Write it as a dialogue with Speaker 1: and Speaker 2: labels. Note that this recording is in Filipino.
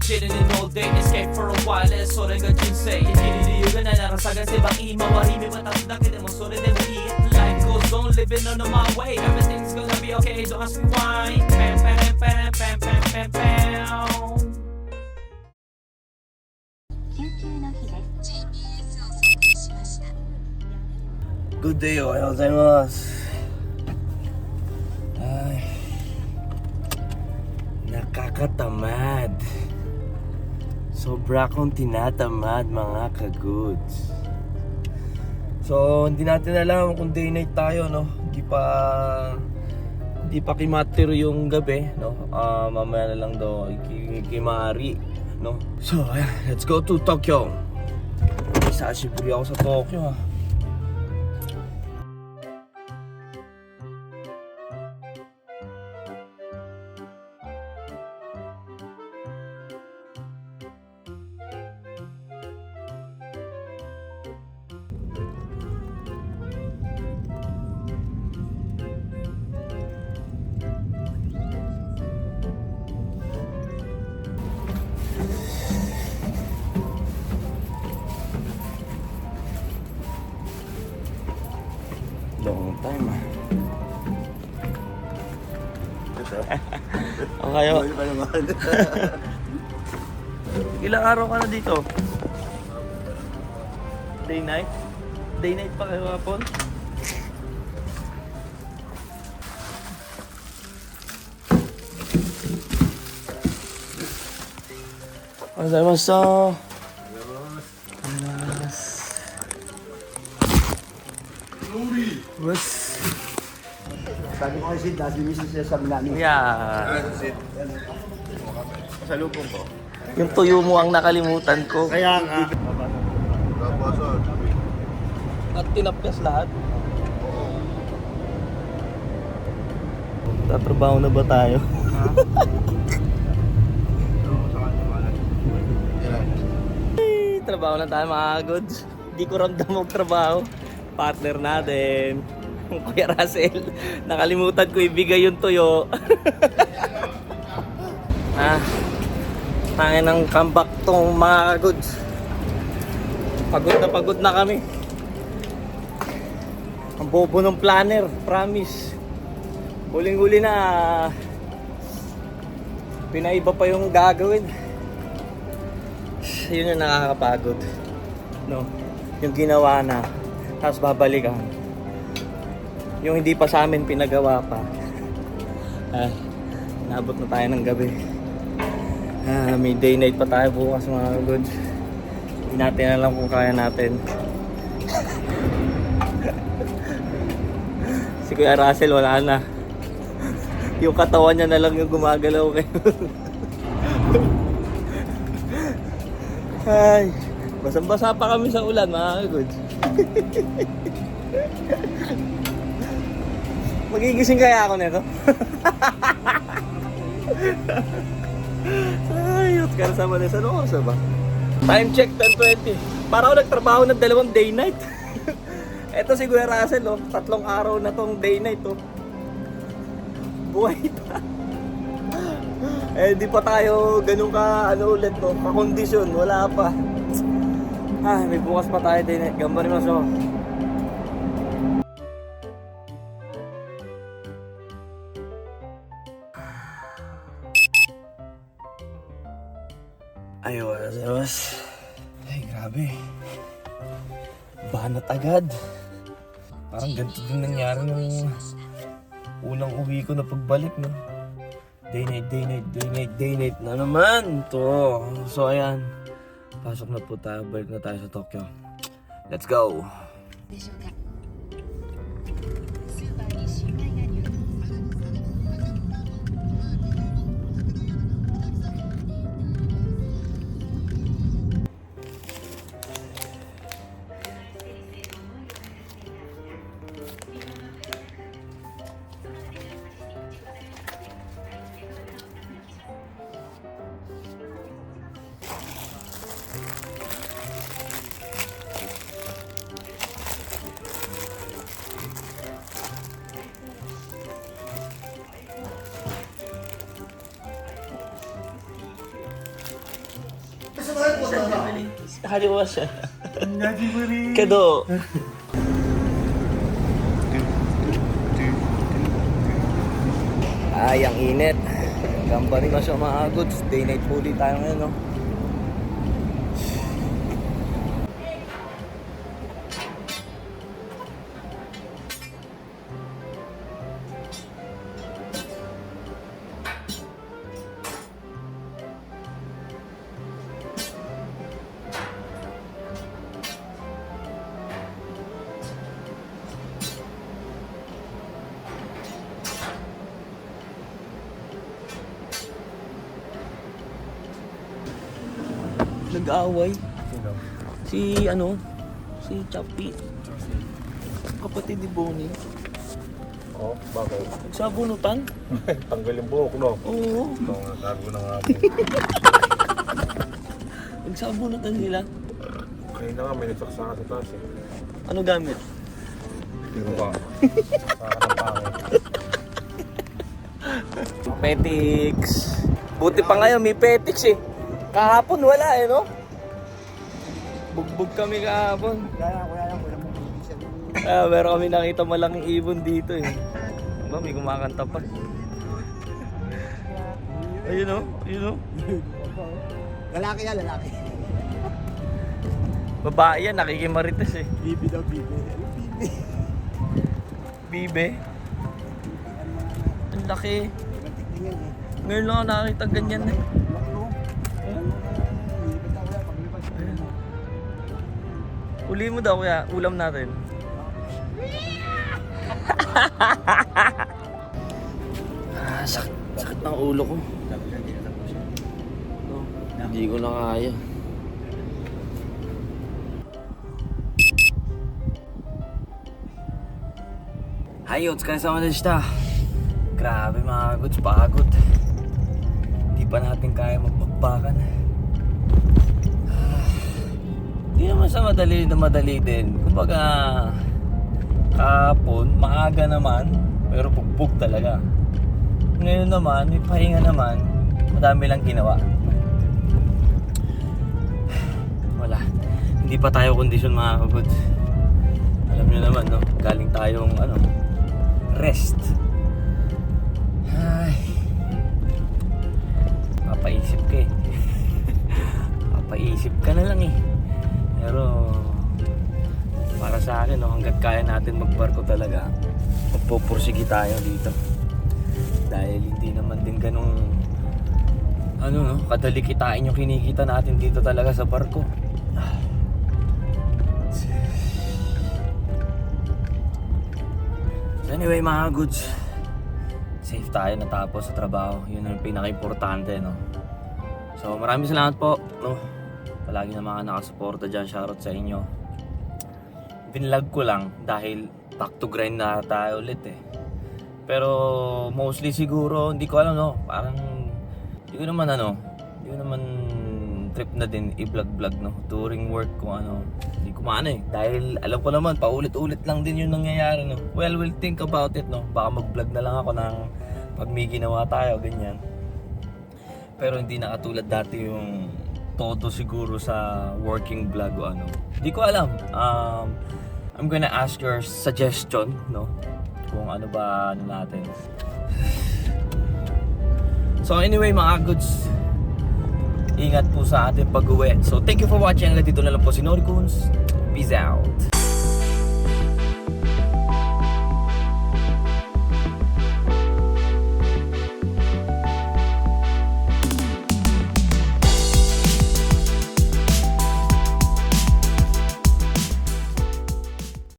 Speaker 1: chilling in all day, escape for a while, それが人生生きる理由がないなら探せばいい周り見渡すだけでもそれでもいい Life goes on, living on my way, everything's gonna be okay, don't ask me why. Pam pam pam pam pam pam pam.
Speaker 2: 救急の日です。 GPS を設定しました。
Speaker 3: Good day, おはようございます。Ay, nakakatamad. Sobra akong tinatamad mga ka-goods. So, hindi natin alam kung day night tayo, no? Hindi pa kimatir yung gabi, no? Mamaya na lang daw ikimari, no? So, ayan, let's go to Tokyo. Sasiburi ako sa Tokyo, ha? Long time, ah. Okay, oh. Ilang araw ka na dito? Day night? Day night pa kayo hapon? Konnichiwa. Was
Speaker 4: Sabi ko kasi dahil misis siya sa namin.
Speaker 3: yeah.
Speaker 4: Sa lupong ko.
Speaker 3: Yung tuyo mo ang nakalimutan ko.
Speaker 4: Kaya nga.
Speaker 3: At tinapkas lahat. Tatrabaho na ba tayo? Trabaho na tayo mga goods. Hindi ko ramdam magtrabaho. Partner natin, Kuya Russell. Nakalimutan ko ibigay yung tuyo. Tayo ng comeback tong mga goods. Pagod na kami. Ang bobo ng planner, promise. Huling-huli na, pinaiba pa yung gagawin. Yun yung nakakapagod, no? Yung ginawa na, tapos babalikan. Yung hindi pa sa amin pinagawa pa. Nabot na tayo ng gabi. May day night pa tayo bukas mga goods. Hindi natin alam kung kaya natin. Si Kuya Russell wala na. Yung katawan niya na lang yung gumagalaw kayo. Ay, basang-basa pa kami sa ulan mga goods. Magigising kaya ako nito? Ayot ka na sa manis. Ano oras ba? Time check 10:20. Para ako nagtrabaho ng 2 day night. Eto si Kuya Russell, oh. 3 araw na tong day night, oh. Buhay pa. Di pa tayo ganun ka ulit, no? Kakondisyon, wala pa. May bukas pa tayo din, eh. Gambarin mo so. Ayos. Ay, grabe. Banat agad. Parang ganito din nangyari nung unang uwi ko na pagbalik, no? Day night na naman to. So ayan, pasok na po tayo, balik na tayo sa Tokyo. Let's go.
Speaker 2: でしょうか。スーパーにシュウマイが入荷。
Speaker 3: Ayos. Haliwa siya. Kado. Ay, ang init. Hanggang pa rin na siya maagod. Day night fully tayo ngayon, no? Nag-aaway. Si si Chappy. Kapatid ni Bonnie.
Speaker 5: Oh, bakit?
Speaker 3: Nagsabunutan?
Speaker 5: Tanggal yung buhok, no?
Speaker 3: Oo.
Speaker 5: Ito nga, tago na nga po.
Speaker 3: Nagsabunutan nila.
Speaker 5: Kanina nga, may nagsaksa sa taas eh.
Speaker 3: Ano gamit?
Speaker 5: Pero ba? Saka ng pangit.
Speaker 3: Petix. Buti pa ngayon may Petix eh. Kahapon wala eh, no? Bugbog kami kahapon.
Speaker 4: Wala mo siya.
Speaker 3: Meron kami nakita malaking ibon dito eh. Ba, may kumakanta pa. Ayun o, ayun o.
Speaker 4: Lalaki yan, lalaki.
Speaker 3: Babae yan, nakikimarites eh.
Speaker 4: Bibi daw, bibi. Ano bibi?
Speaker 3: Bibe. Ang laki.
Speaker 4: Matik din yan eh.
Speaker 3: Ngayon lang ako nakakita ganyan eh.
Speaker 4: Laki no? Lipat na kuya, paglipat.
Speaker 3: Uli mo daw kuya, ulam natin. Sakit ng ulo ko. No, hindi ko na kaya. Hi, otsukare-sama deshita. Grabe mga goods, pagod. Hindi pa natin kaya magbakbakan. Hindi naman sa madali na madali din. Kumbaga, kahapon, maaga naman, pero bugbog talaga. Ngayon naman, may pahinga naman, madami lang ginawa. Wala. Hindi pa tayo kondisyon mga kagods. Alam nyo naman, no? Galing tayong, rest. Ay. Papaisip ka eh. Papaisip ka na lang eh. Pero para sa akin, no, hanggat kaya natin magbarko talaga, magpupursige tayo dito. Dahil hindi naman din ganung kadali kitain yung kinikita natin dito talaga sa barko. So anyway mga goods, safe tayo natapos sa trabaho. Yun ang pinaka-importante, no? So maraming salamat po, no? Palagi na mga nakasuporta dyan, shoutout sa inyo. Binlog ko lang dahil back to grind na tayo ulit eh. Pero mostly siguro, hindi ko alam, no? Parang hindi ko naman trip na din i-vlog-vlog, no? During work kung hindi ko maano eh. Dahil alam ko naman, paulit-ulit lang din yung nangyayari, no? Well, we'll think about it, no? Baka mag-vlog na lang ako ng pag may ginawa tayo, ganyan. Pero hindi na katulad dati yung todo siguro sa working vlog o ano. Hindi ko alam. I'm gonna ask your suggestion, no? Kung ano ba natin. So anyway mga goods, ingat po sa ating pag-uwi. So thank you for watching. Hanggang dito na lang po si Norikuns. Peace out.